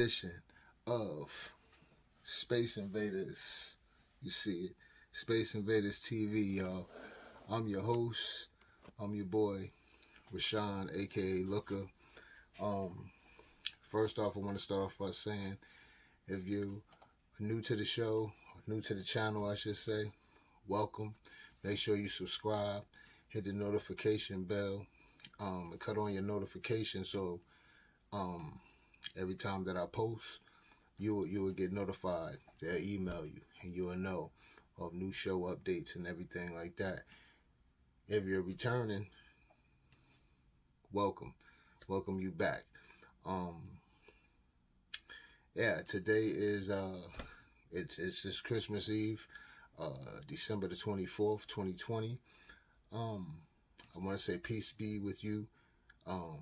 edition of Space Invaders. You see it, Space Invaders TV, y'all. I'm your host. I'm your boy, Rashawn, aka Looker. Um, First off, I want to start off by saying, if you are new to the show, or new to the channel, I should say, welcome. Make sure you subscribe, hit the notification bell, and cut on your notifications so every time that I post, you will get notified. They'll email you, and you will know of new show updates and everything like that. If you're returning, welcome you back. Yeah, today is it's just Christmas Eve, December the 24th, 2020. I want to say peace be with you. I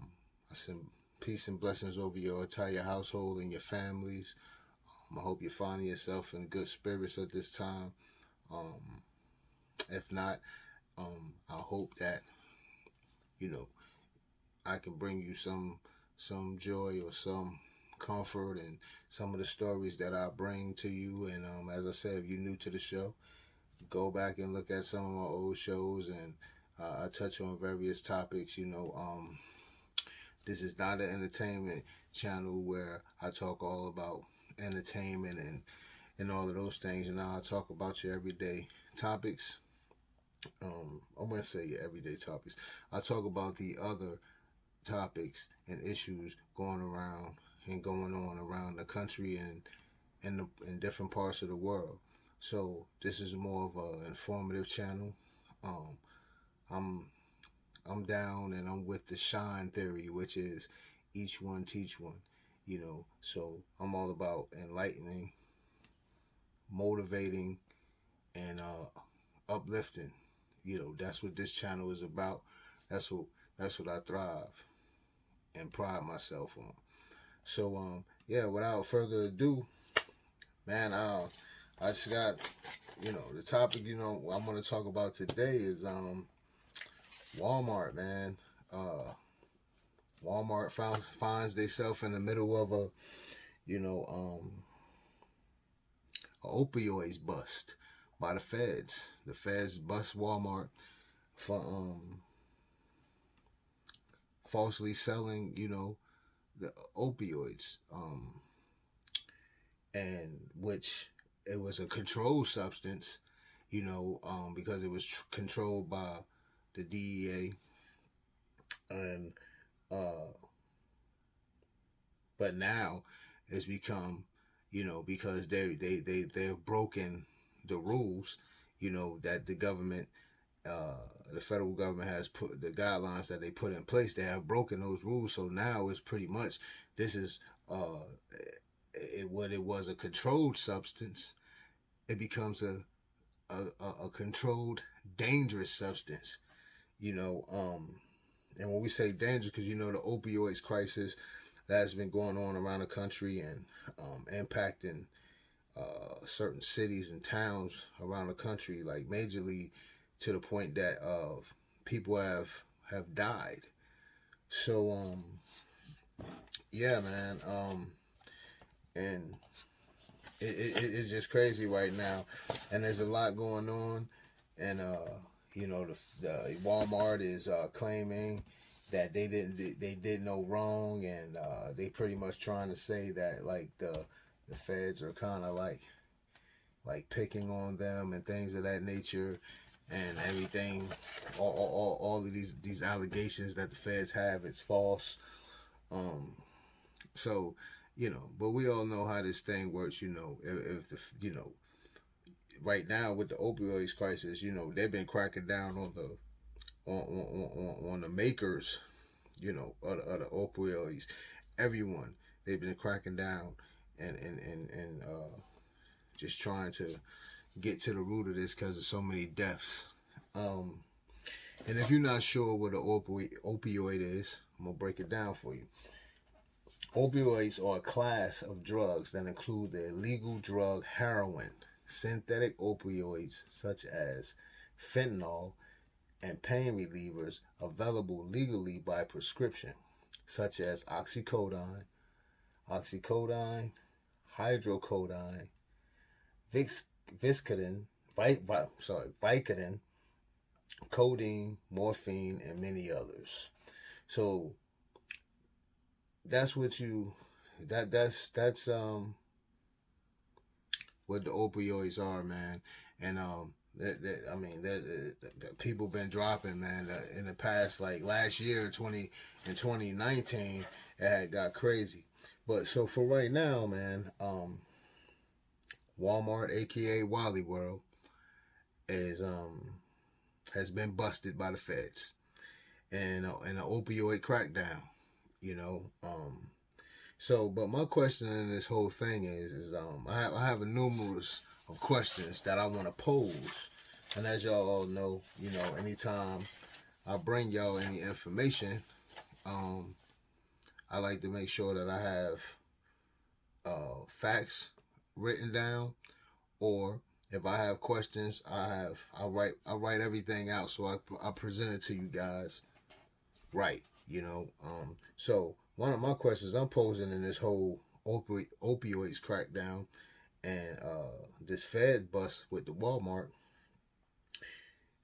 send peace and blessings over your entire household and your families. I hope you're finding yourself in good spirits at this time. If not, I hope that I can bring you some joy or some comfort and some of the stories that I bring to you. And as I said, if you're new to the show, go back and look at some of my old shows, and I touch on various topics. This is not an entertainment channel where I talk all about entertainment and all of those things. I talk about your everyday topics. I wouldn't say your everyday topics. I talk about the other topics and issues going around and going on around the country and in different parts of the world. So this is more of an informative channel. I'm down and I'm with the shine theory, which is each one teach one. So I'm all about enlightening, motivating, and uplifting. That's what this channel is about. That's what I thrive and pride myself on. So yeah, without further ado, man, I just got the topic I'm going to talk about today is Walmart, man. Walmart finds themselves in the middle of a opioids bust by the feds. The feds bust Walmart for falsely selling the opioids, and which it was a controlled substance, because it was controlled by the DEA, and but now it's become, because they've broken the rules, that the government, the federal government has put the guidelines that they put in place. They have broken those rules, so now it's pretty much this is what it was a controlled substance. It becomes a controlled dangerous substance. And when we say dangerous, because the opioids crisis that has been going on around the country and impacting certain cities and towns around the country, like majorly, to the point that people have died. So yeah, man, and it's just crazy right now, and there's a lot going on, and the Walmart is claiming that they did no wrong, and they pretty much trying to say that like the feds are kind of like picking on them and things of that nature, and everything. All of these allegations that the feds have, it's false. So but we all know how this thing works. If the right now with the opioids crisis, they've been cracking down on the on the makers, of the opioids. Everyone, they've been cracking down and just trying to get to the root of this because of so many deaths. And if you're not sure what an opioid is, I'm gonna break it down for you. Opioids are a class of drugs that include the illegal drug heroin, synthetic opioids such as fentanyl, and pain relievers available legally by prescription, such as oxycodone, oxycodone, hydrocodone, Vix, Viscodin, Vicodin, codeine, morphine, and many others. So that's what you that's what the opioids are, man. And I mean, people been dropping, man. In the past, like last year, 2019, it had got crazy. But so for right now, man, Walmart, aka Wally World, is has been busted by the feds and an opioid crackdown. You know, so, but my question in this whole thing I have a numerous of questions that I want to pose, and as y'all all know, anytime I bring y'all any information, um, I like to make sure that I have facts written down, or if I have questions, I write everything out so I present it to you guys right. So one of my questions I'm posing in this whole opioids crackdown and this Fed bust with the Walmart.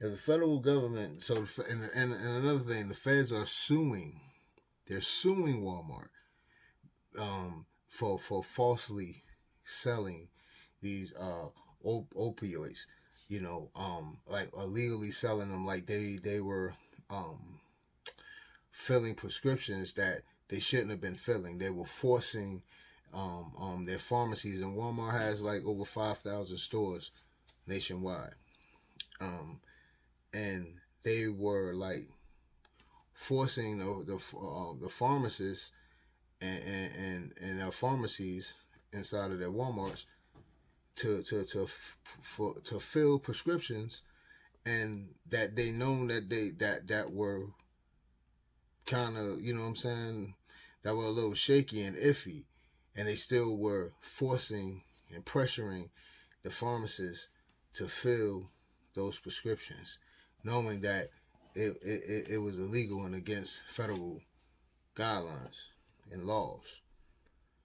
If the federal government, and another thing, the feds are suing. They're suing Walmart for falsely selling these opioids. Like illegally selling them, like they were filling prescriptions that they shouldn't have been filling. They were forcing their pharmacies, and Walmart has like over 5,000 stores nationwide, and they were like forcing the pharmacists and their pharmacies inside of their WalMarts to fill prescriptions, and that they known that were kind of, you know what I'm saying, that were a little shaky and iffy, and they still were forcing and pressuring the pharmacists to fill those prescriptions, knowing that it was illegal and against federal guidelines and laws.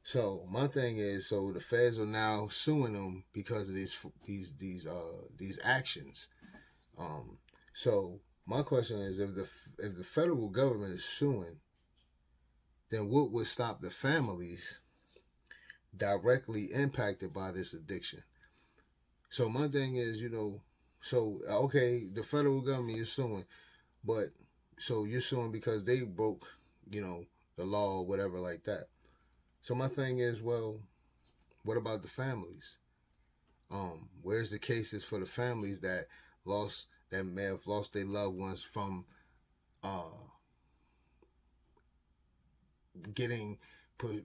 So my thing is, so the feds are now suing them because of these actions. Um, so my question is, if the federal government is suing, then what would stop the families directly impacted by this addiction? So my thing is, so okay, the federal government is suing, but so you're suing because they broke, the law or whatever like that. So my thing is, well, what about the families? Where's the cases for the families that may have lost their loved ones from uh, getting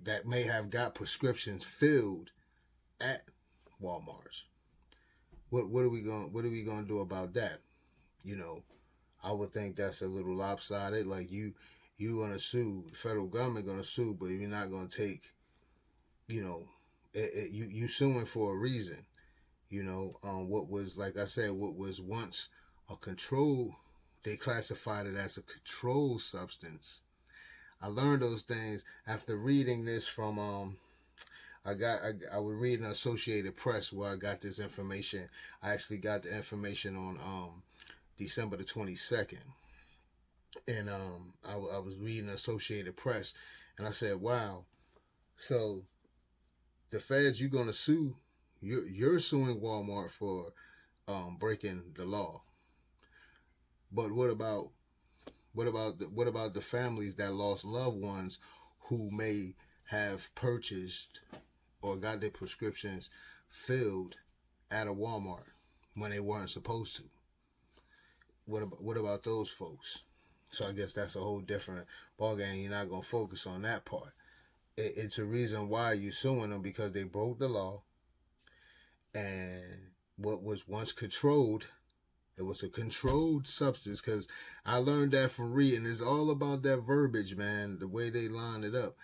that may have got prescriptions filled at Walmart's? What are we going to do about that? You know, I would think that's a little lopsided. Like you gonna sue, the federal government gonna sue, but you're not gonna take, you know, you suing for a reason. What was, like I said, what was once a control, they classified it as a controlled substance. I learned those things after reading this from I was reading Associated Press where I got this information. I actually got the information on December the 22nd, and I was reading Associated Press, and I said, "Wow, so the feds, you're gonna sue, you're suing Walmart for breaking the law, but what about the families that lost loved ones who may have purchased or got their prescriptions filled at a Walmart when they weren't supposed to? What about those folks?" So I guess that's a whole different ballgame. You're not gonna focus on that part. It's a reason why you're suing them, because they broke the law, and what was once controlled, it was a controlled substance. Because I learned that from reading. It's all about that verbiage, man. The way they line it up,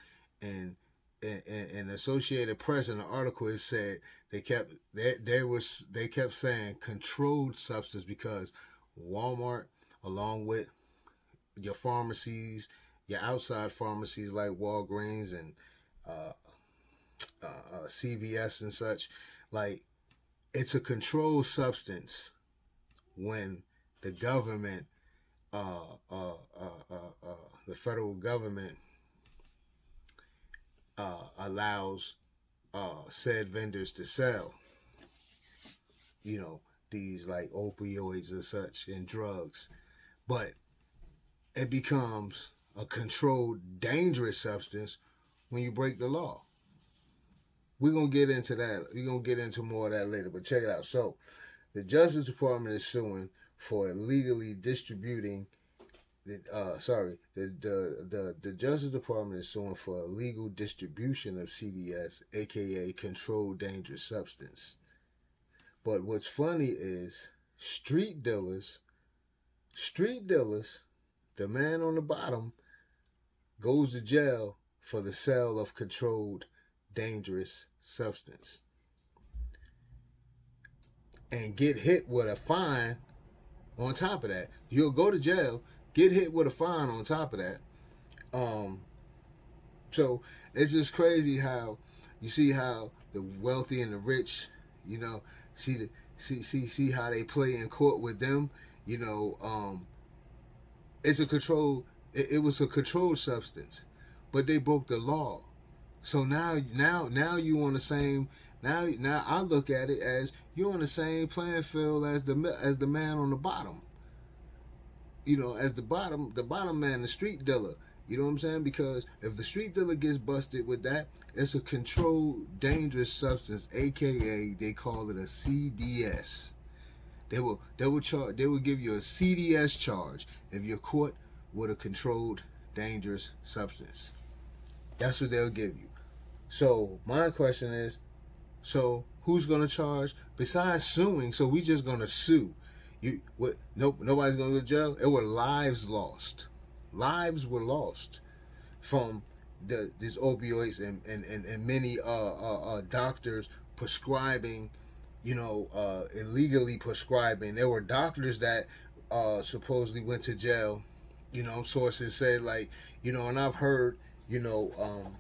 and in Associated Press in the article, it said they kept saying controlled substance because Walmart, along with your pharmacies, your outside pharmacies like Walgreens and CVS and such. Like, it's a controlled substance when the government, the federal government, allows said vendors to sell, you know, these like opioids and such and drugs. But it becomes a controlled, dangerous substance when you break the law. We're going to get into that. We're going to get into more of that later. But check it out. So, the Justice Department is suing for illegally distributing. The Justice Department is suing for illegal distribution of CDS, aka controlled dangerous substance. But what's funny is street dealers, the man on the bottom goes to jail for the sale of controlled dangerous substance and get hit with a fine on top of that. You'll go to jail, get hit with a fine on top of that. So it's just crazy how you see how the wealthy and the rich, you know, see how they play in court with them. You know, it's a control. It was a controlled substance, but they broke the law. So now you on the same. Now I look at it as you're on the same playing field as the man on the bottom. You know, as the bottom man, the street dealer. You know what I'm saying? Because if the street dealer gets busted with that, it's a controlled dangerous substance, aka they call it a CDS. They will give you a CDS charge if you're caught with a controlled dangerous substance. That's what they'll give you. So my question is, so who's gonna charge besides suing? So we just gonna sue? Nobody's gonna go to jail. It were lives lost. Lives were lost from these opioids and many doctors prescribing, you know, illegally prescribing. There were doctors that supposedly went to jail. You know, sources said, like, you know, and I've heard, from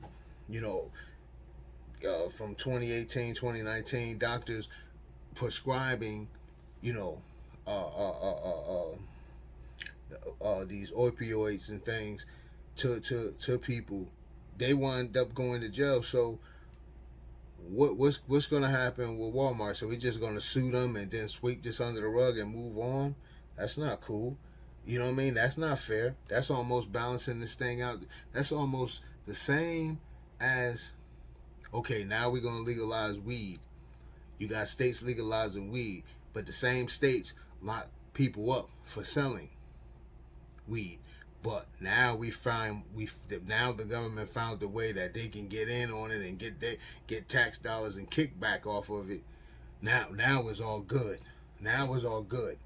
2018, 2019, doctors prescribing, you know, these opioids and things to people. They wind up going to jail. So what's going to happen with Walmart? So we just going to sue them and then sweep this under the rug and move on? That's not cool. You know what I mean? That's not fair. That's almost balancing this thing out. That's almost the same as, okay, now we're going to legalize weed. You got states legalizing weed, but the same states lock people up for selling weed. But now now the government found the way that they can get in on it and get tax dollars and kickback off of it. Now it's all good. Now it's all good.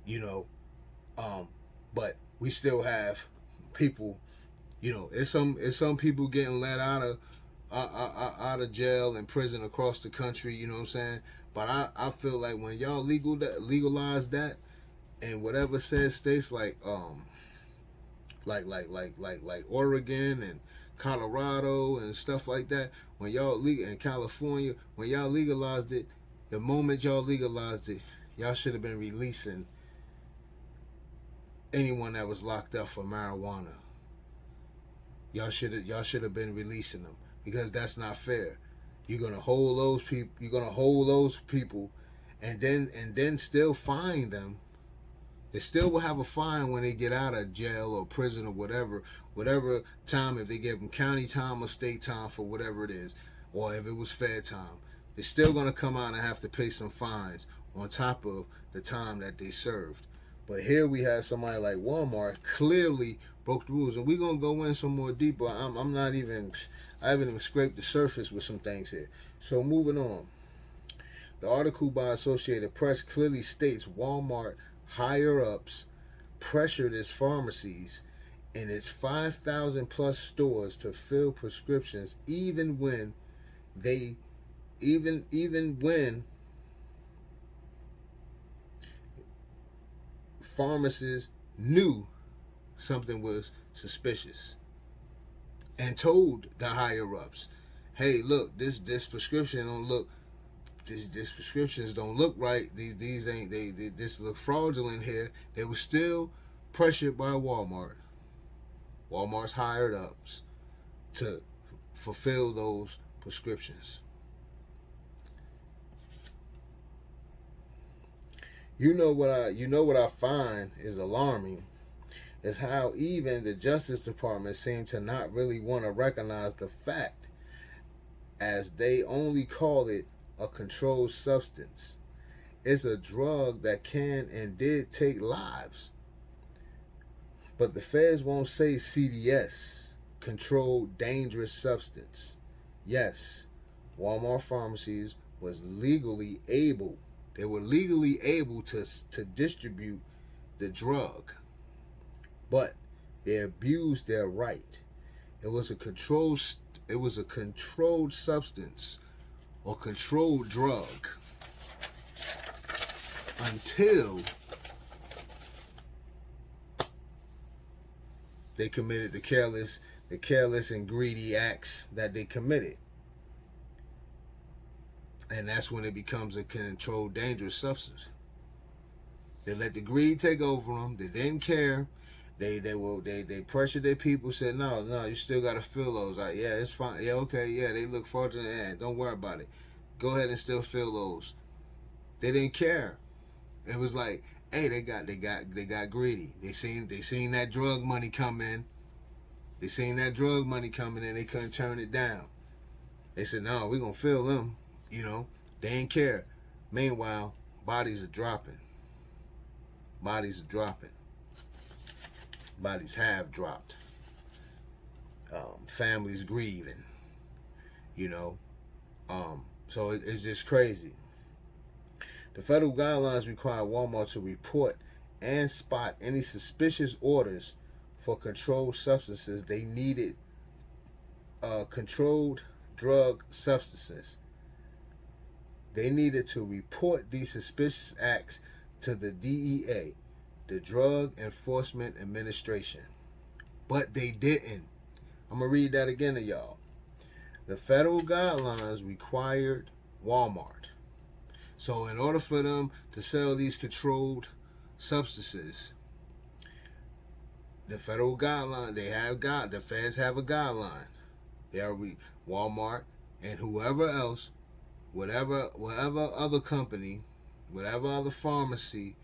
You know, but we still have people. You know, it's some people getting let out of jail and prison across the country. You know what I'm saying? But I feel like when y'all legalize that, and whatever said states like Oregon and Colorado and stuff like that, when y'all in California, when y'all legalized it, the moment y'all legalized it, y'all should have been releasing anyone that was locked up for marijuana. Y'all should have been releasing them, because that's not fair. You're gonna hold those people, and then still fine them. They still will have a fine when they get out of jail or prison or whatever time, if they give them county time or state time for whatever it is, or if it was fair time. They're still gonna come out and have to pay some fines on top of the time that they served. But here we have somebody like Walmart clearly broke the rules, and we're gonna go in some more deeper. I haven't even scraped the surface with some things here. So moving on. The article by Associated Press clearly states Walmart higher-ups pressured its pharmacies in its 5,000 plus stores to fill prescriptions even when pharmacists knew something was suspicious and told the higher-ups. hey, look, this prescription don't look, this prescriptions don't look right. These ain't they this look fraudulent here. They were still pressured by Walmart. Walmart's hired ups to fulfill those prescriptions. You know what I find is alarming is how even the Justice Department seem to not really want to recognize the fact, as they only call it a controlled substance. It's a drug that can and did take lives. But the feds won't say CDS, controlled dangerous substance. Yes, Walmart pharmacies was legally able, they were legally able to distribute the drug, but they abused their right. It was a controlled substance or controlled drug until they committed the careless and greedy acts that they committed. And that's when it becomes a controlled dangerous substance. They let the greed take over them. They didn't care. They pressured their people. Said no, you still gotta fill those. Like, yeah, it's fine. Yeah, okay, yeah, they look fraudulent. Yeah, don't worry about it. Go ahead and still fill those. They didn't care. It was like, hey, they got greedy. They seen that drug money come in. They seen that drug money coming in. They couldn't turn it down. They said, no, we're gonna fill them. You know, they ain't care. Meanwhile, bodies are dropping. Bodies are dropping. Bodies have dropped. Families grieving. You know, so it's just crazy. The federal guidelines require Walmart to report and spot any suspicious orders for controlled substances. They needed controlled drug substances. They needed to report these suspicious acts to the DEA, the Drug Enforcement Administration. But they didn't. I'm going to read that again to y'all. The federal guidelines required Walmart. So in order for them to sell these controlled substances, the federal guideline, the feds have a guideline. They are Walmart and whoever else, whatever other company, whatever other pharmacy,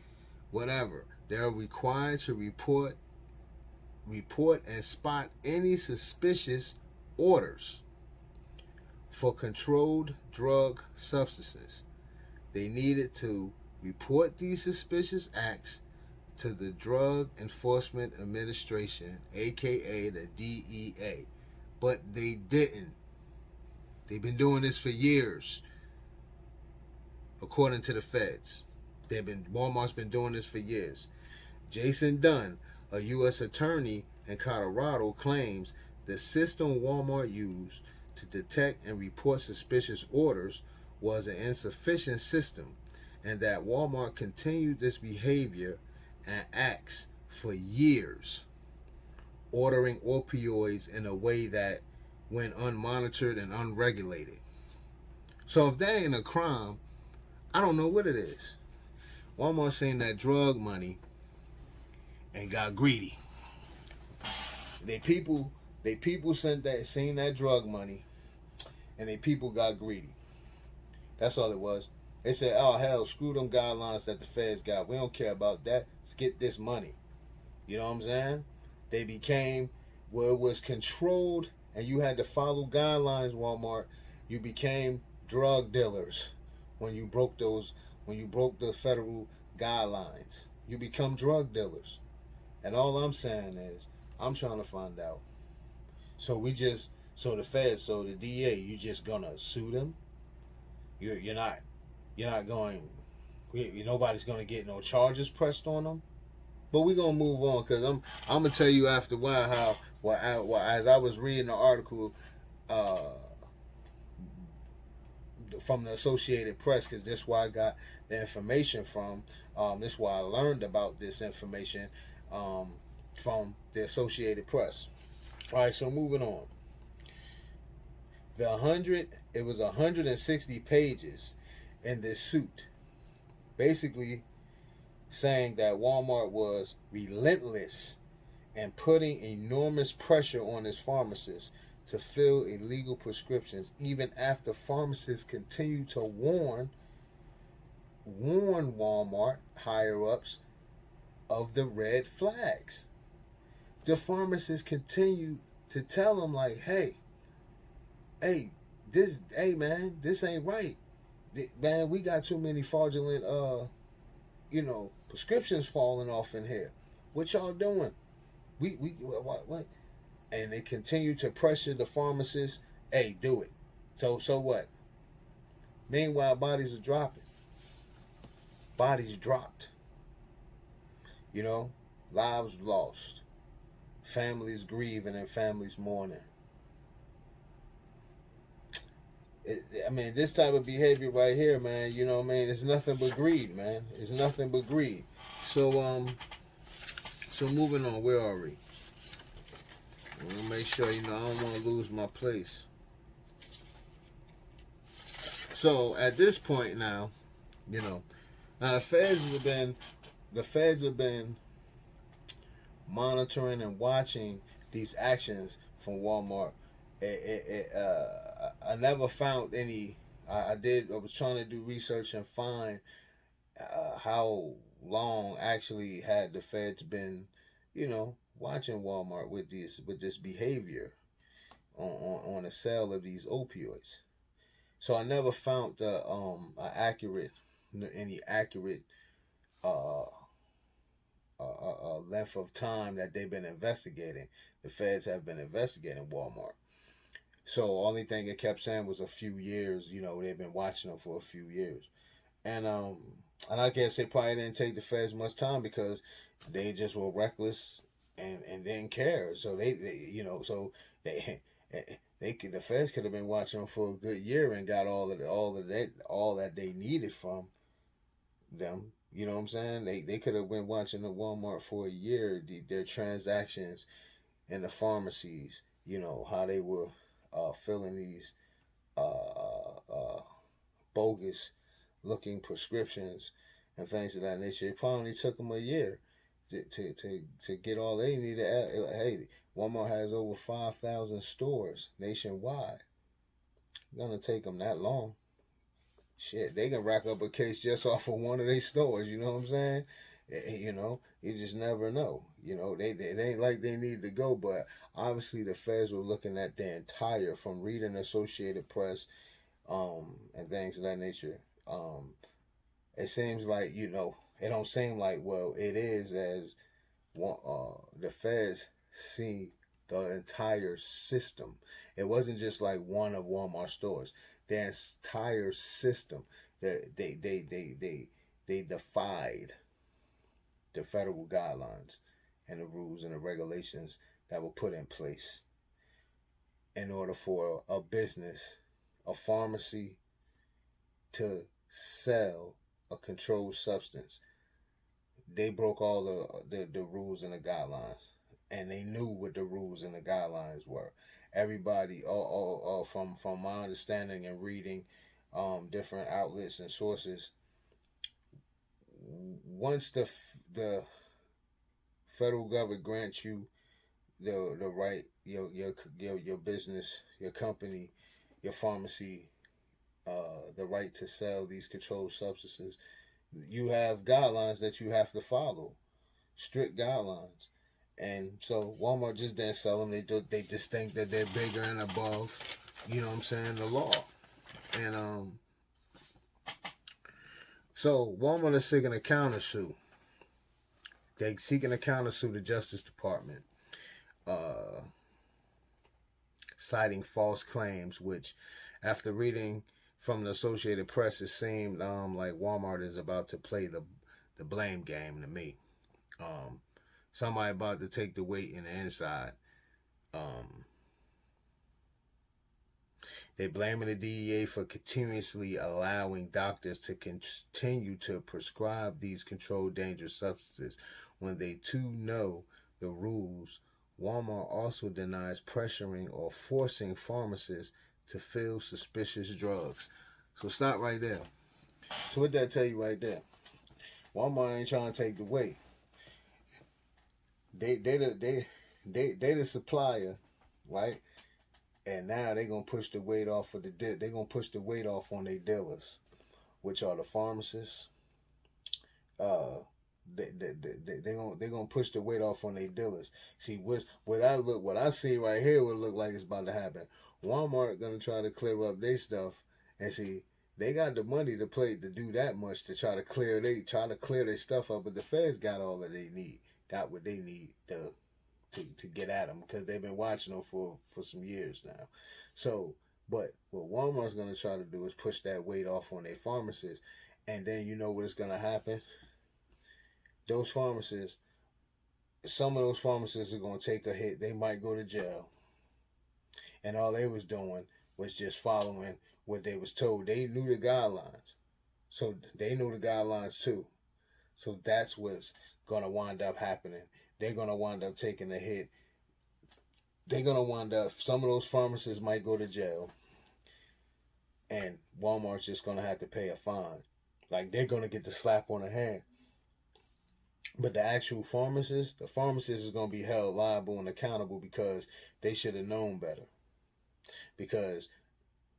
whatever, they're required to report and spot any suspicious orders for controlled drug substances. They needed to report these suspicious acts to the Drug Enforcement Administration, aka the DEA, but they didn't. They've been doing this for years, according to the feds. Walmart's been doing this for years. Jason Dunn, a U.S. attorney in Colorado, claims the system Walmart used to detect and report suspicious orders was an insufficient system, and that Walmart continued this behavior and acts for years, ordering opioids in a way that went unmonitored and unregulated. So if that ain't a crime, I don't know what it is. Walmart seen that drug money and got greedy. They people seen that drug money and they people got greedy. That's all it was. They said, oh hell, screw them guidelines that the feds got. We don't care about that. Let's get this money. You know what I'm saying? They became, where it was controlled and you had to follow guidelines, Walmart, you became drug dealers when you broke the federal guidelines. You become drug dealers. And all I'm saying is, I'm trying to find out. So the feds, so the DA, you just gonna sue them? You're not going, nobody's gonna get no charges pressed on them? But we're gonna move on, because I'm gonna tell you after a while how as I was reading the article from the Associated Press, because this is where I got the information from. This is why I learned about this information from the Associated Press. All right, so moving on. It was 160 pages in this suit, basically saying that Walmart was relentless and putting enormous pressure on its pharmacists to fill illegal prescriptions, even after pharmacists continue to warn Walmart higher ups of the red flags. The pharmacists continue to tell them, like, hey, hey man, this ain't right. Man, we got too many fraudulent prescriptions falling off in here. What y'all doing? We what? And they continue to pressure the pharmacists. Hey, do it. So what? Meanwhile, bodies are dropping. Bodies dropped. You know, lives lost. Families grieving and families mourning. I mean, this type of behavior right here, man. You know what I mean? It's nothing but greed, man. It's nothing but greed. So moving on. Where are we? I want to make sure, I don't want to lose my place. So at this point now, now the feds have been monitoring and watching these actions from Walmart. I never found any. I was trying to do research and find how long actually had the feds been, watching Walmart with this behavior on the sale of these opioids. So I never found any accurate uh, length of time that they've been investigating. The feds have been investigating Walmart. So only thing it kept saying was a few years. They've been watching them for a few years, and I guess it probably didn't take the feds much time because they just were reckless and didn't care. So they the feds could have been watching them for a good year and got all that they needed from them. You know what I'm saying? They could have been watching the Walmart for a year, their transactions in the pharmacies. How they were filling these bogus looking prescriptions and things of that nature. It probably took them a year to get all they needed. Hey, Walmart has over 5,000 stores nationwide. It's gonna take them that long. Shit, they can rack up a case just off of one of their stores. You know what I'm saying? You just never know. It ain't like they need to go, but obviously the feds were looking at the entire, from reading Associated Press, and things of that nature. It seems like, it don't seem like, well, it is, as the feds see the entire system. It wasn't just like one of Walmart stores. The entire system that they defied the federal guidelines and the rules and the regulations that were put in place in order for a business, a pharmacy, to sell a controlled substance. They broke all the rules and the guidelines, and they knew what the rules and the guidelines were. Everybody, all from my understanding and reading different outlets and sources, once the federal government grants you the right, your business, your company, your pharmacy, the right to sell these controlled substances, you have guidelines that you have to follow, strict guidelines. And so Walmart just didn't sell them. They just think that they're bigger and above, the law. And so Walmart is seeking a countersue. They seeking a countersue the Justice Department, citing false claims, which, after reading from the Associated Press, it seemed like Walmart is about to play the blame game to me. Somebody about to take the weight in the inside. They blaming the DEA for continuously allowing doctors to continue to prescribe these controlled dangerous substances when they too know the rules. Walmart also denies pressuring or forcing pharmacists to fill suspicious drugs. So stop right there. So what that tell you right there? Walmart ain't trying to take the weight. They the supplier, right? And now they gonna push the weight off of they gonna push the weight off on their dealers, which are the pharmacists. Uh, they gonna push the weight off on their dealers. See what I see right here would look like it's about to happen. Walmart gonna try to clear up their stuff, and see they got the money to do that much to try to clear their stuff up, but the feds got all that they need, got what they need to get at them because they've been watching them for some years now. So, but what Walmart's gonna try to do is push that weight off on their pharmacists, and then you know what is gonna happen. Those pharmacists, some of those pharmacists are going to take a hit. They might go to jail. And all they was doing was just following what they was told. They knew the guidelines. So they knew the guidelines too. So that's what's going to wind up happening. They're going to wind up taking a hit. They're going to wind up, some of those pharmacists might go to jail. And Walmart's just going to have to pay a fine. Like they're going to get the slap on the hand. But the actual pharmacist, is going to be held liable and accountable because they should have known better. Because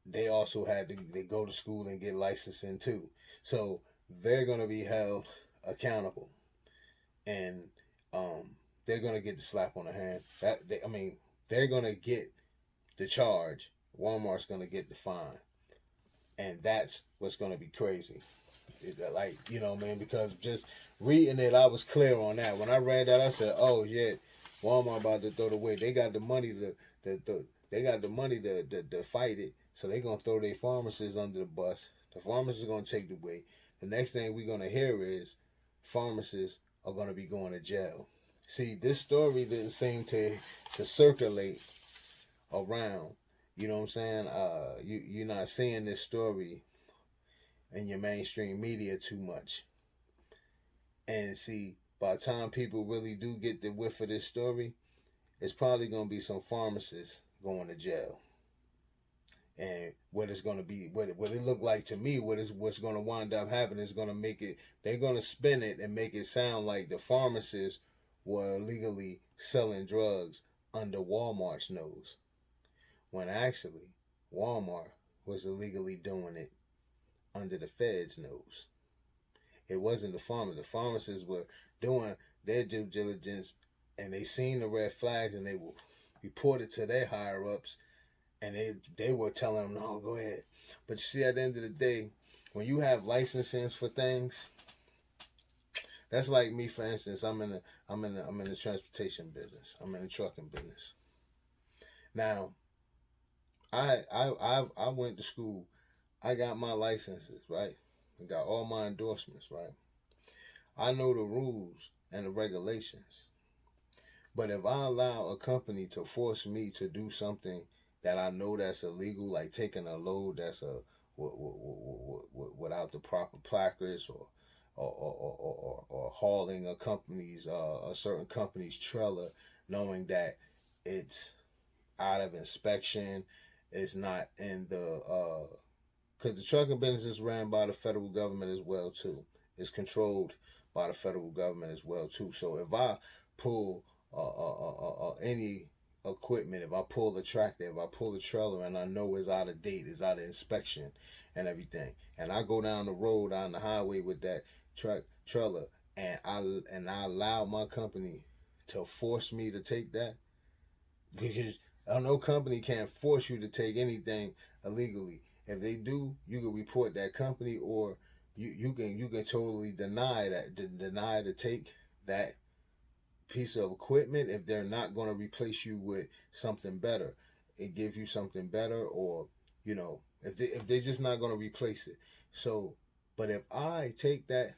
they also they go to school and get licensing too. So they're going to be held accountable. And they're going to get the slap on the hand. They're going to get the charge. Walmart's going to get the fine. And that's what's going to be crazy. Because just reading it, I was clear on that. When I read that, I said, "Oh yeah, Walmart about to throw the weight. They got the money to fight it. So they gonna throw their pharmacists under the bus. The pharmacists are gonna take the weight. The next thing we're gonna hear is pharmacists are gonna be going to jail. See, this story didn't seem to circulate around. You know what I'm saying? You're not seeing this story in your mainstream media too much. And see, by the time people really do get the whiff of this story, it's probably going to be some pharmacists going to jail. And what it's going to be, what it looked like to me, what's going to wind up happening is going to make it, they're going to spin it and make it sound like the pharmacists were illegally selling drugs under Walmart's nose. When actually, Walmart was illegally doing it under the Fed's nose. It wasn't the pharmacists. The pharmacists were doing their due diligence, and they seen the red flags, and they will report it to their higher ups, and they were telling them, "No, go ahead." But you see, at the end of the day, when you have licenses for things, that's like me, for instance. I'm in the transportation business. I'm in the trucking business. Now, I went to school. I got my licenses, right? I got all my endorsements, right? I know the rules and the regulations. But if I allow a company to force me to do something that I know that's illegal, like taking a load that's without the proper placards, or hauling a certain company's trailer, knowing that it's out of inspection, it's not in the because the trucking business is ran by the federal government as well too. It's controlled by the federal government as well too. So if I pull any equipment, if I pull the tractor, if I pull the trailer, and I know it's out of date, it's out of inspection and everything, and I go down the road on the highway with that trailer, and I allow my company to force me to take that, because no company can't force you to take anything illegally. If they do, you can report that company, or you can totally deny to take that piece of equipment if they're not going to replace you with something better. It gives you something better, or if they're just not going to replace it. So, but if I take that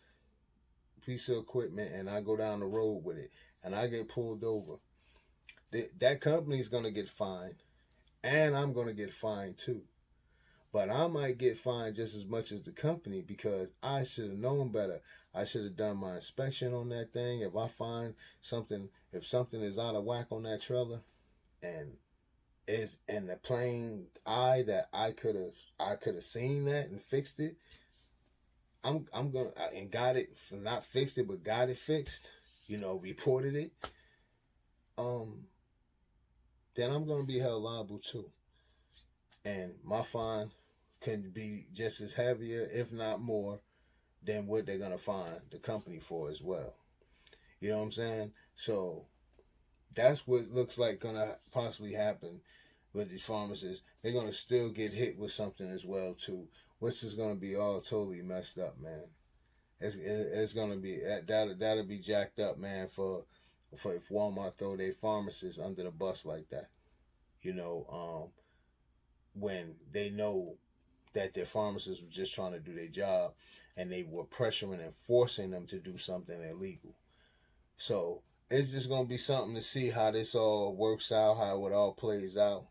piece of equipment and I go down the road with it and I get pulled over, that company's going to get fined, and I'm going to get fined too. But I might get fined just as much as the company because I should have known better. I should have done my inspection on that thing. If I find something, if something is out of whack on that trailer, and is in the plain eye that I could have seen that and fixed it. I'm gonna and got it, not fixed it, but got it fixed. Reported it. Um, then I'm gonna be held liable too, and my fine can be just as heavier, if not more, than what they're gonna fine the company for as well. You know what I'm saying? So that's what looks like gonna possibly happen with these pharmacists. They're gonna still get hit with something as well too, which is gonna be all totally messed up, man. It's gonna be that'll be jacked up, man. For if Walmart throw their pharmacists under the bus like that, you know, when they know that their pharmacists were just trying to do their job, and they were pressuring and forcing them to do something illegal. So it's just gonna be something to see how this all works out, how it all plays out.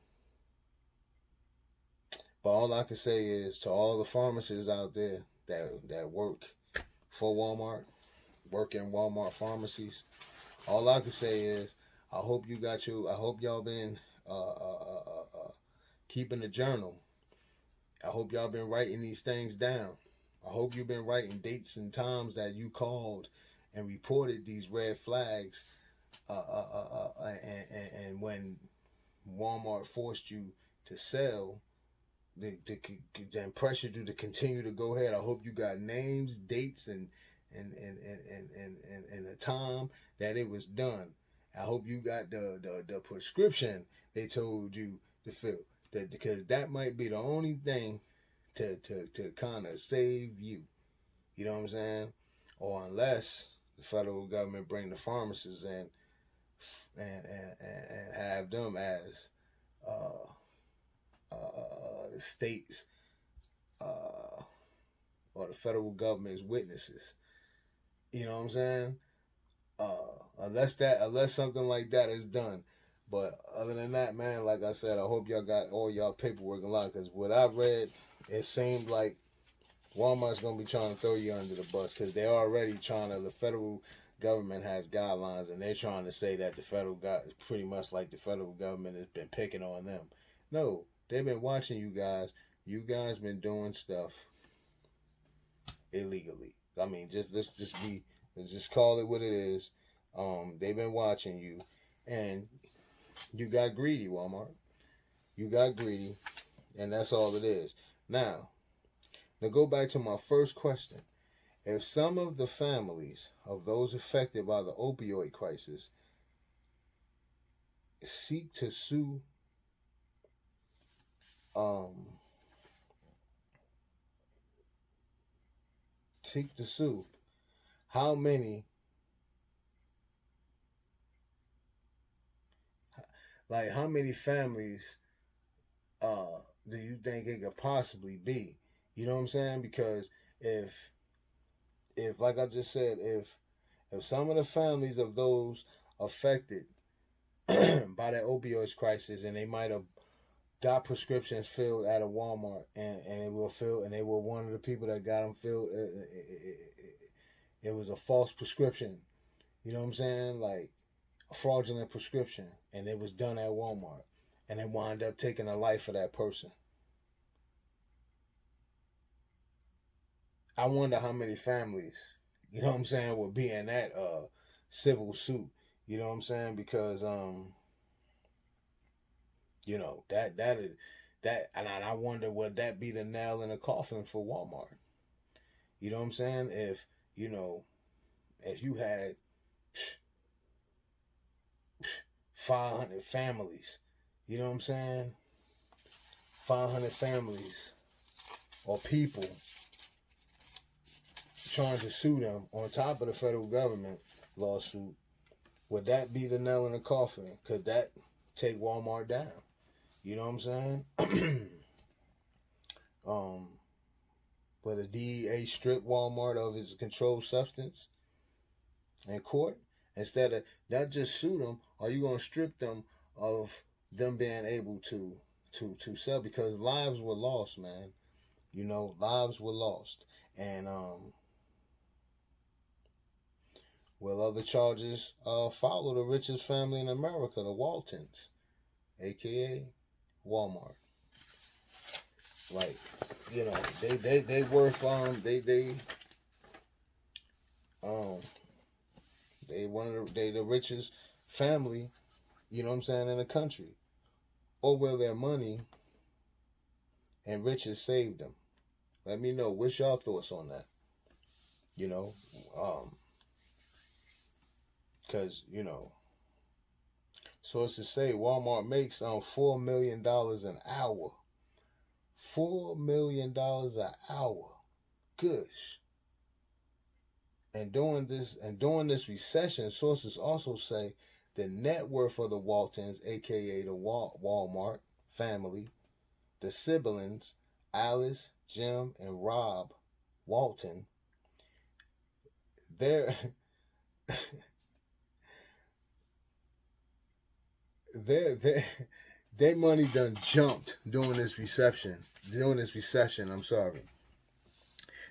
But all I can say is to all the pharmacists out there that work for Walmart, work in Walmart pharmacies, all I can say is I hope you got you. I hope y'all been keeping a journal. I hope y'all been writing these things down. I hope you've been writing dates and times that you called and reported these red flags. And when Walmart forced you to sell, then pressured you to continue to go ahead. I hope you got names, dates, and the time that it was done. I hope you got the prescription they told you to fill. Because that might be the only thing to kind of save you. You know what I'm saying? Or unless the federal government bring the pharmacists in and have them as uh, the states or the federal government's witnesses. You know what I'm saying? Unless something like that is done. But other than that, man, like I said, I hope y'all got all y'all paperwork in line. Because what I read, it seemed like Walmart's gonna be trying to throw you under the bus because they're already trying to. The federal government has guidelines, and they're trying to say that the federal government, pretty much like the federal government has been picking on them. No, they've been watching you guys. You guys been doing stuff illegally. I mean, let's just call it what it is. They've been watching you, and you got greedy, Walmart. You got greedy, and that's all it is. Now go back to my first question. If some of the families of those affected by the opioid crisis seek to sue, um, seek to sue, how many, how many families do you think it could possibly be? You know what I'm saying? Because if like I just said, if some of the families of those affected by that opioids crisis, and they might have got prescriptions filled at a Walmart, and they were filled, and they were one of the people that got them filled. It was a false prescription. You know what I'm saying? Like a fraudulent prescription, and it was done at Walmart, and it wound up taking the life of that person. I wonder how many families, you know what I'm saying, would be in that civil suit. You know what I'm saying? Because that and I wonder would that be the nail in the coffin for Walmart? You know what I'm saying? You know, if you had 500 families, you know what I'm saying? 500 families or people trying to sue them on top of the federal government lawsuit, would that be the nail in the coffin? Could that take Walmart down? You know what I'm saying? um, Will the DEA strip Walmart of its controlled substance in court? Instead of not just sue them, are you going to strip them of them being able to sell? Because lives were lost, man. You know, lives were lost. And will other charges follow the richest family in America, the Waltons, aka Walmart. Like, you know, they worth um they the richest family, you know what I'm saying, in the country. Or will their money and riches save them? Let me know. What's y'all thoughts on that? You know, because sources say Walmart makes $4 million an hour. $4 million an hour. Gosh. And during this recession, sources also say the net worth of the Waltons, aka the Walmart family, the siblings, Alice, Jim, and Rob Walton, their their money done jumped during this recession. I'm sorry.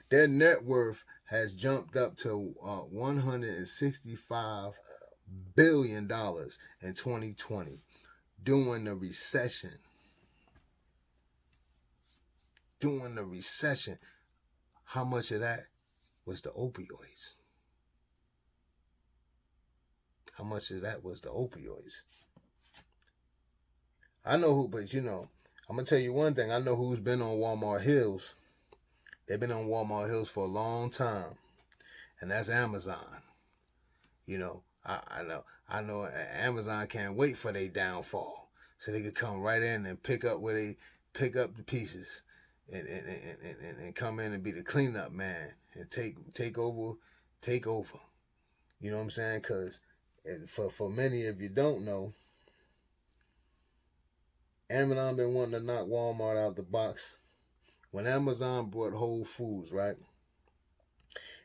Their net worth has jumped up to $165 billion in 2020 during the recession. During the recession, how much of that was the opioids? How much of that was the opioids? I know who, but I'm gonna tell you one thing. I know who's been on Walmart Hills. They've been on Walmart Hills for a long time, and that's Amazon. I know Amazon can't wait for their downfall, so they could come right in and pick up the pieces, and come in and be the cleanup man and take over. You know what I'm saying? Because for many of you don't know, Amazon been wanting to knock Walmart out the box. When Amazon brought Whole Foods, right,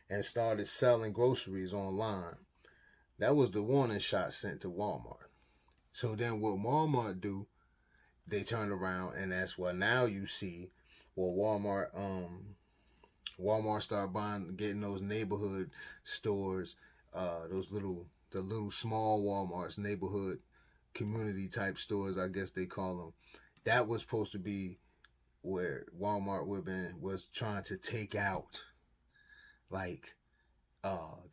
and started selling groceries online, that was the warning shot sent to Walmart. So then what Walmart do, they turn around, and that's what now you see. Well, Walmart start getting those neighborhood stores, the little small Walmarts, neighborhood community type stores, I guess they call them. That was supposed to be where Walmart was trying to take out, like,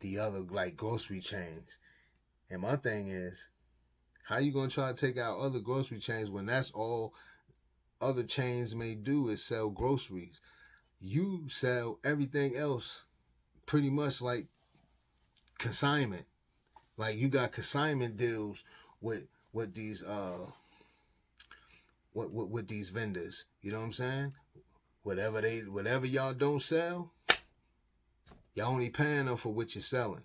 the other, like, grocery chains. And my thing is, how you gonna try to take out other grocery chains when that's all other chains may do is sell groceries? You sell everything else pretty much like consignment. Like, you got consignment deals with these with these vendors. You know what I'm saying? Whatever y'all don't sell, y'all only paying them for what you're selling.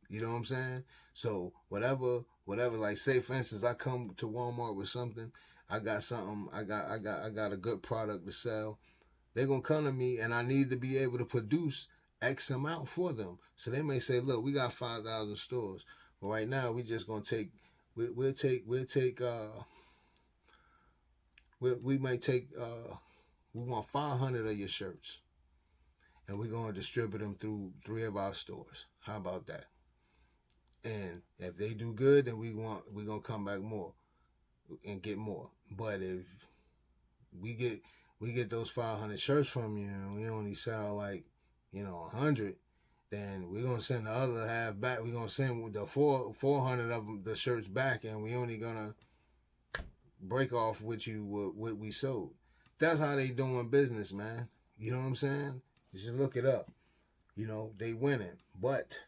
You know what I'm saying? So whatever, like, say for instance, I come to Walmart with something, I got a good product to sell. They're gonna come to me, and I need to be able to produce X amount for them. So they may say, look, we got 5,000 stores, but right now we just gonna take, we might take, we want 500 of your shirts, and we're gonna distribute them through 3 of our stores. How about that? And if they do good, then we're gonna come back more and get more. But if we get those 500 shirts from you and we only sell, like, 100, then we're gonna send the other half back. We're gonna send the 400 of them, the shirts, back, and we only gonna break off what we sold. That's how they doing business, man. You know what I'm saying? You just look it up. They winning. But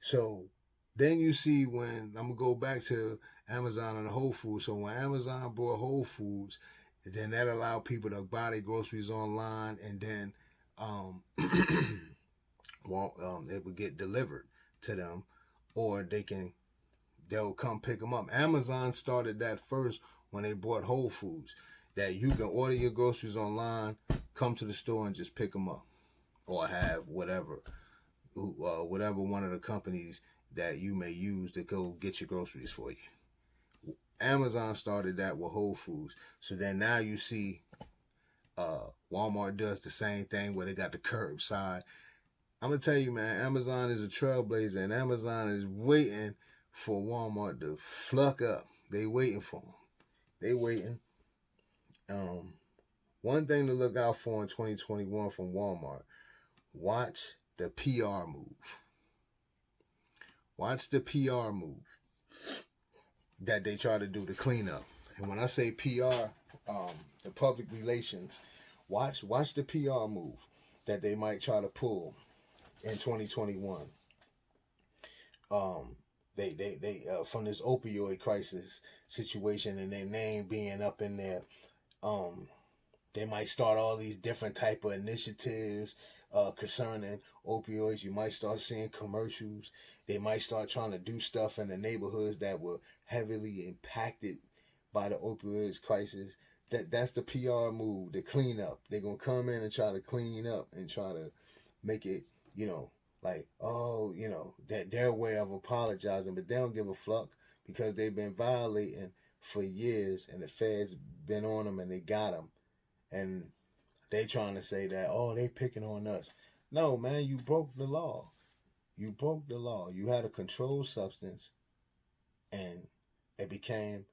so then you see, when I'm gonna go back to Amazon and Whole Foods. So when Amazon brought Whole Foods, then that allowed people to buy their groceries online, and then it would get delivered to them, or they'll come pick them up. Amazon started that first when they bought Whole Foods, that you can order your groceries online, come to the store, and just pick them up, or have whatever one of the companies that you may use to go get your groceries for you. Amazon started that with Whole Foods. So then now you see Walmart does the same thing, where they got the curbside. I'm going to tell you, man, Amazon is a trailblazer, and Amazon is waiting for Walmart to fluck up. They waiting for them. They waiting. One thing to look out for in 2021 from Walmart: watch the PR move. Watch the PR move that they try to do to clean up. And when I say PR, the public relations, watch the PR move that they might try to pull in 2021. They from this opioid crisis situation and their name being up in there, they might start all these different type of initiatives concerning opioids. You might start seeing commercials. They might start trying to do stuff in the neighborhoods that were heavily impacted by the opioids crisis. That's the PR move, the cleanup. They're gonna come in and try to clean up and try to make it, like, oh, that their way of apologizing, but they don't give a fuck because they've been violating for years, and the feds been on them and they got them, and they trying to say that, oh, they picking on us. No, man, you broke the law. You broke the law. You had a controlled substance, and it became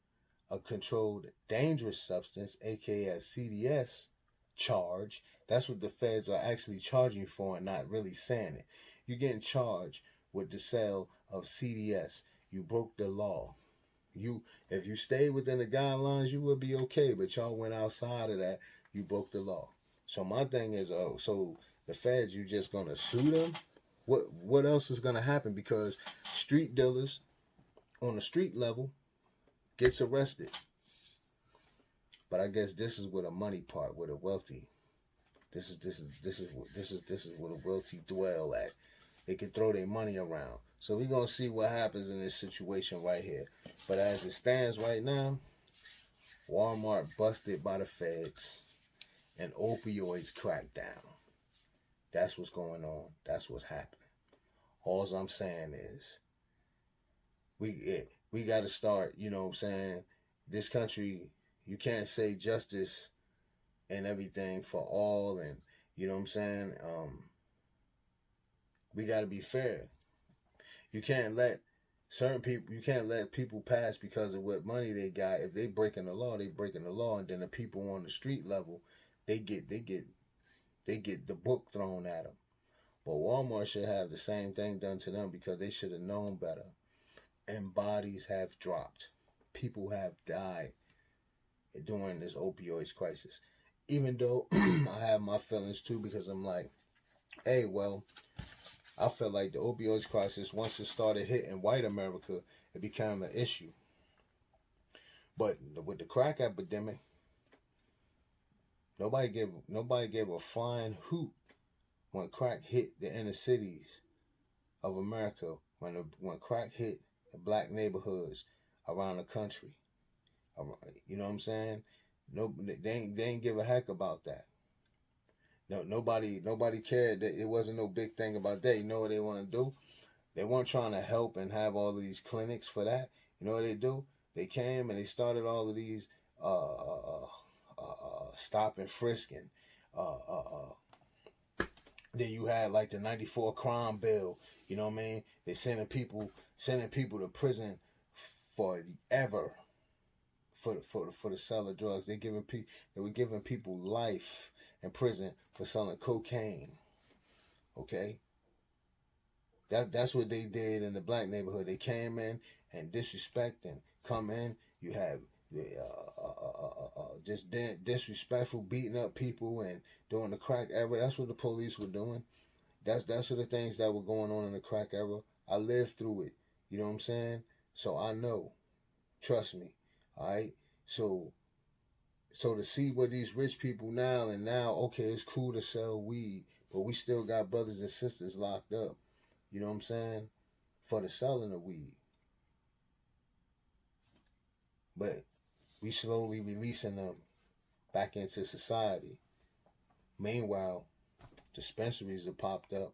a controlled dangerous substance, aka a CDS charge. That's what the feds are actually charging you for and not really saying it. You're getting charged with the sale of CDS. You broke the law. If you stayed within the guidelines, you would be okay, but y'all went outside of that, you broke the law. So my thing is, so the feds, you just gonna sue them? What else is gonna happen? Because street dealers on the street level gets arrested. But I guess this is where the money part, where the wealthy, this is where the wealthy dwell at. They can throw their money around. So we're gonna see what happens in this situation right here. But as it stands right now, Walmart busted by the feds and opioids crackdown. That's what's going on. That's what's happening. All I'm saying is we got to start, you know what I'm saying? This country, you can't say justice and everything for all, and you know what I'm saying? We got to be fair. You can't let people pass because of what money they got. If they breaking the law, they breaking the law, and then the people on the street level, they get the book thrown at them. But Walmart should have the same thing done to them because they should have known better. And bodies have dropped. People have died during this opioids crisis. Even though I have my feelings too, because I'm like, hey, well, I feel like the opioids crisis, once it started hitting white America, it became an issue. But with the crack epidemic, nobody gave a flying hoot when crack hit the inner cities of America, when crack hit the black neighborhoods around the country. You know what I'm saying? No, they ain't give a heck about that. No, nobody cared. That it wasn't no big thing about that. You know what they want to do? They weren't trying to help and have all of these clinics for that. You know what they do? They came and they started all of these stop and frisking. Then you had like the '94 crime bill. You know what I mean? They sending people to prison forever for the sale of drugs. They were giving people life in prison for selling cocaine. Okay, that's what they did in the black neighborhood. They came in and disrespect and come in. You have just disrespectful, beating up people and during the crack era. That's what the police were doing. That's what the things that were going on in the crack era. I lived through it. You know what I'm saying? So I know. Trust me. All right. So to see what these rich people now, okay, it's cool to sell weed, but we still got brothers and sisters locked up. You know what I'm saying? For the selling of weed. But we slowly releasing them back into society. Meanwhile, dispensaries have popped up.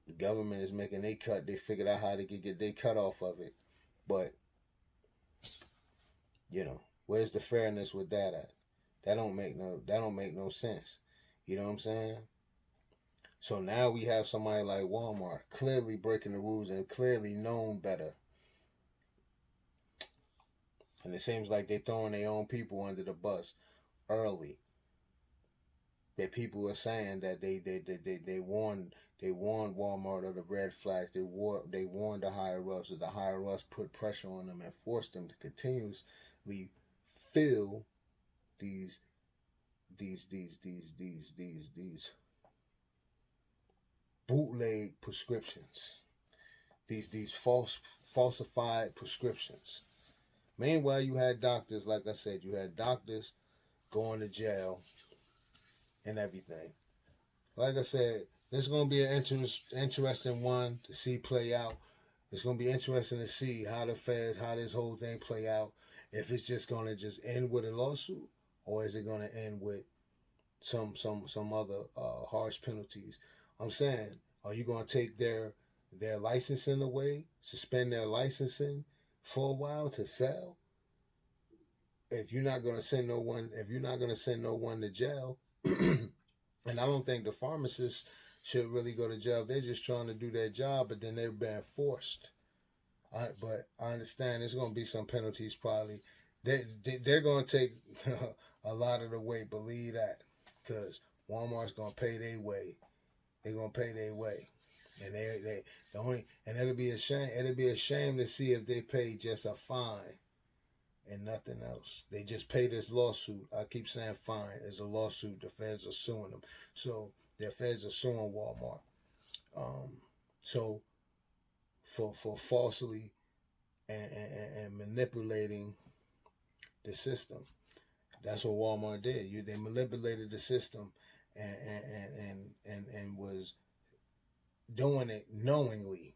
The government is making their cut. They figured out how to get their cut off of it. But, where's the fairness with that at? That don't make no sense. You know what I'm saying? So now we have somebody like Walmart clearly breaking the rules and clearly known better. And it seems like they're throwing their own people under the bus early. That people are saying that they warned Walmart of the red flags. They warned the higher ups, that the higher ups put pressure on them and forced them to continuously fill these bootleg prescriptions, these falsified prescriptions. Meanwhile, you had doctors, like I said, you had doctors going to jail and everything. Like I said, this is going to be an interesting one to see play out. It's going to be interesting to see how the feds, how this whole thing play out. If it's just going to just end with a lawsuit, or is it going to end with some other harsh penalties? I'm saying, are you going to take their licensing away, suspend their licensing for a while to sell? If you're not going to send no one to jail, and I don't think the pharmacists should really go to jail. They're just trying to do their job, but then they're being forced. But I understand there's going to be some penalties probably. They're going to take a lot of the weight, believe that, because Walmart's going to pay their way. They're going to pay their way. And it'll be a shame. It'll be a shame to see if they pay just a fine and nothing else. They just pay this lawsuit. I keep saying fine. It's a lawsuit. The feds are suing them. So their feds are suing Walmart. So for falsely and manipulating the system. That's what Walmart did. They manipulated the system and was doing it knowingly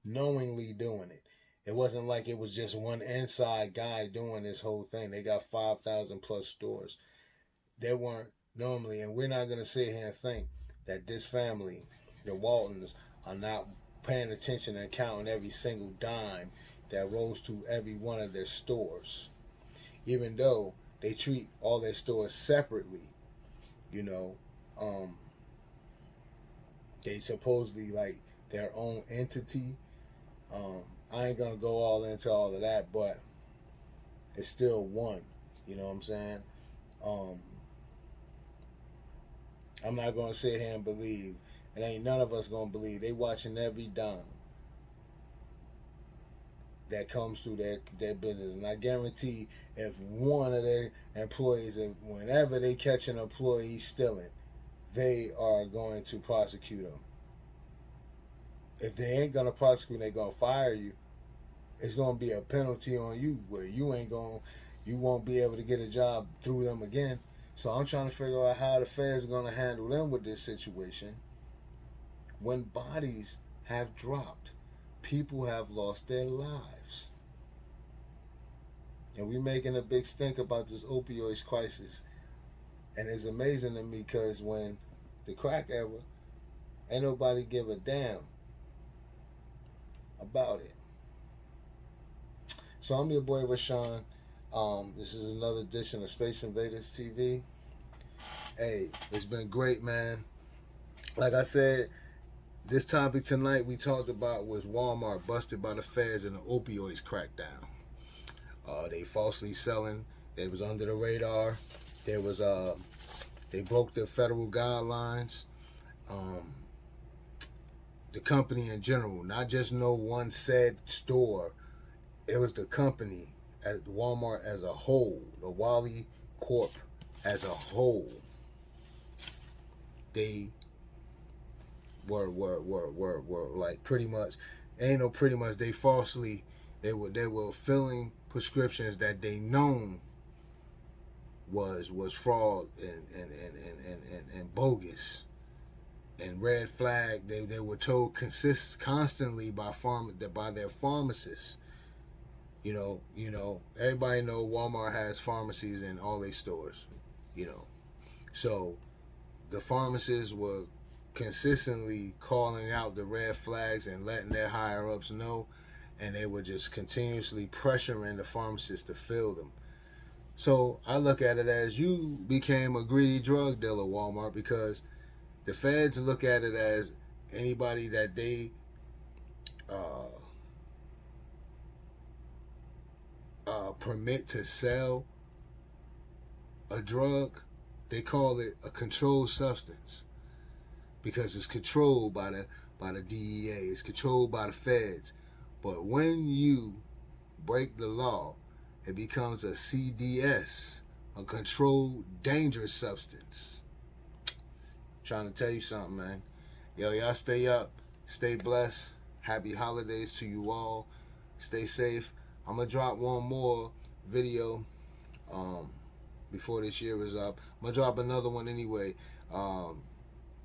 doing it. It wasn't like it was just one inside guy doing this whole thing. They got 5,000 plus stores. They weren't normally, and we're not going to sit here and think that this family, the Waltons, are not paying attention and counting every single dime that rolls to every one of their stores. Even though they treat all their stores separately, they supposedly like their own entity. I ain't gonna go all into all of that, but it's still one. You know what I'm saying? I'm not gonna sit here and believe, and ain't none of us gonna believe they watching every dime that comes through their business. And I guarantee if one of their employees, whenever they catch an employee stealing, they are going to prosecute them. If they ain't gonna prosecute, they're gonna fire you. It's gonna be a penalty on you where you won't be able to get a job through them again. So I'm trying to figure out how the feds are gonna handle them with this situation. When bodies have dropped, people have lost their lives, and we making a big stink about this opioids crisis. And it's amazing to me because when the crack era, ain't nobody give a damn about it. So I'm your boy Rashawn. This is another edition of Space Invaders TV. Hey, it's been great, man. Like I said, this topic tonight we talked about was Walmart busted by the feds in the opioids crackdown. They falsely selling. They was under the radar. They broke the federal guidelines. The company in general, not just no one said store. It was the company, as Walmart as a whole, the Wally Corp as a whole. They were like pretty much, ain't no pretty much. They were filling prescriptions that they known was fraud and bogus and red flag. They were told constantly by their pharmacists. Everybody know Walmart has pharmacies in all their stores, So the pharmacists were consistently calling out the red flags and letting their higher ups know, and they were just continuously pressuring the pharmacists to fill them. So I look at it as you became a greedy drug dealer, Walmart, because the feds look at it as anybody that they permit to sell a drug, they call it a controlled substance because it's controlled by the DEA, it's controlled by the feds. But when you break the law, it becomes a CDS, a controlled dangerous substance. Trying to tell you something, man. Yo, y'all stay up, stay blessed. Happy holidays to you all. Stay safe. I'm gonna drop one more video before this year is up. I'm gonna drop another one anyway. I'll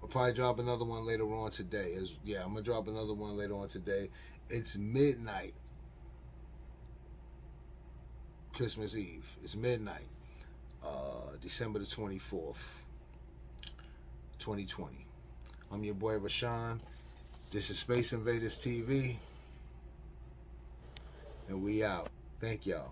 probably drop another one later on today. I'm gonna drop another one later on today. It's midnight, Christmas Eve. It's midnight, December the 24th, 2020. I'm your boy Rashawn. This is Space Invaders TV, and we out. Thank y'all.